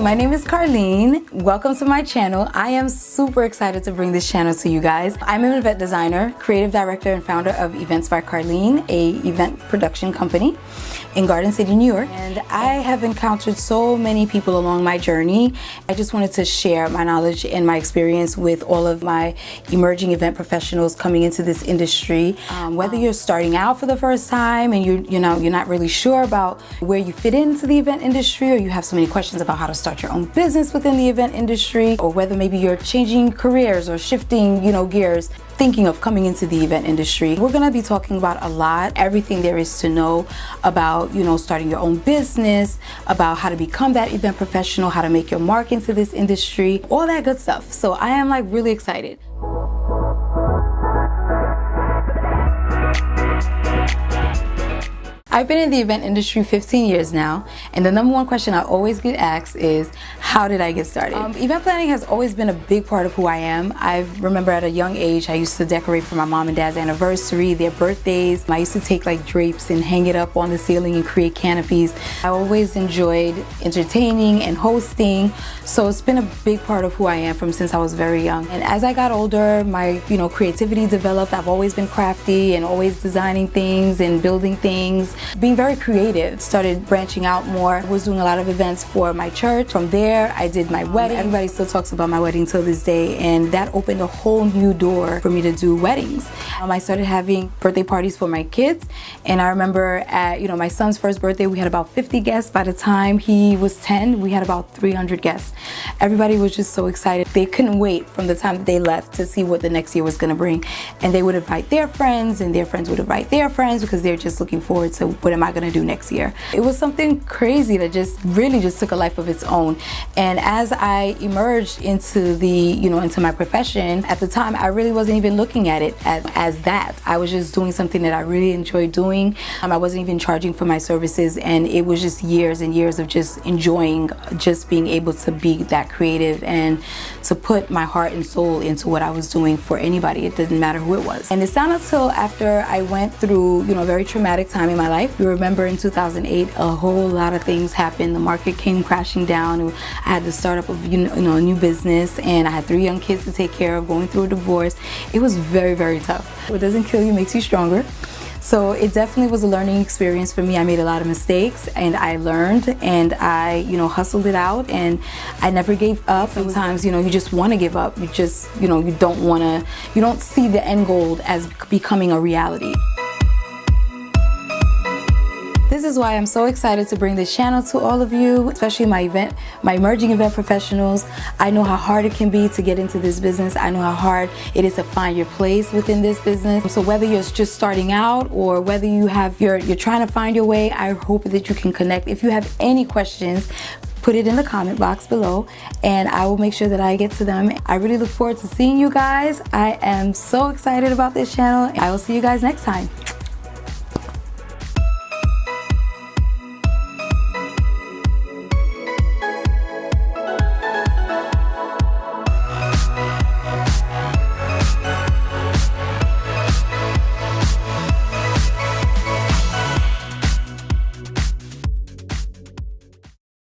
my name is Carline. Welcome to my channel. I am super excited to bring this channel to you guys. I'm an event designer, creative director, and founder of Events by Carline, a event production company in Garden City, New York. And I have encountered so many people along my journey. I just wanted to share my knowledge and my experience with all of my emerging event professionals coming into this industry. Whether you're starting out for the first time and you're not really sure about where you fit into the event industry, or you have so many questions about how to start your own business within the event industry, or whether maybe you're changing careers or shifting, gears, thinking of coming into the event industry. We're gonna be talking about a lot, everything there is to know about, starting your own business, about how to become that event professional, how to make your mark into this industry, all that good stuff. So I am really excited. I've been in the event industry 15 years now, and the number one question I always get asked is, how did I get started? Event planning has always been a big part of who I am. I remember at a young age, I used to decorate for my mom and dad's anniversary, their birthdays. I used to take drapes and hang it up on the ceiling and create canopies. I always enjoyed entertaining and hosting, so it's been a big part of who I am since I was very young. And as I got older, my creativity developed. I've always been crafty and always designing things and building things. Being very creative, started branching out more. I was doing a lot of events for my church. From there, I did my wedding. Everybody still talks about my wedding till this day, and that opened a whole new door for me to do weddings. I started having birthday parties for my kids, and I remember at my son's first birthday, we had about 50 guests. By the time he was 10, we had about 300 guests. Everybody was just so excited. They couldn't wait from the time that they left to see what the next year was gonna bring. And they would invite their friends, and their friends would invite their friends, because they're just looking forward to what am I gonna do next year. It was something crazy that really took a life of its own. And as I emerged into into my profession, at the time I really wasn't even looking at it as that. I was just doing something that I really enjoyed doing. I wasn't even charging for my services, and it was just years and years of just enjoying just being able to be that creative and to put my heart and soul into what I was doing for anybody. It didn't matter who it was. And it's not until after I went through a very traumatic time in my life. You remember in 2008, a whole lot of things happened. The market came crashing down. I had to start up a new business, and I had 3 young kids to take care of, going through a divorce. It was very, very tough. What doesn't kill you makes you stronger. So it definitely was a learning experience for me. I made a lot of mistakes, and I learned, and I hustled it out, and I never gave up. Sometimes you just want to give up. You just you don't see the end goal as becoming a reality. This is why I'm so excited to bring this channel to all of you, especially my emerging event professionals. I know how hard it can be to get into this business. I know how hard it is to find your place within this business. So whether you're just starting out or whether you're trying to find your way, I hope that you can connect. If you have any questions, put it in the comment box below, and I will make sure that I get to them. I really look forward to seeing you guys. I am so excited about this channel. I will see you guys next time.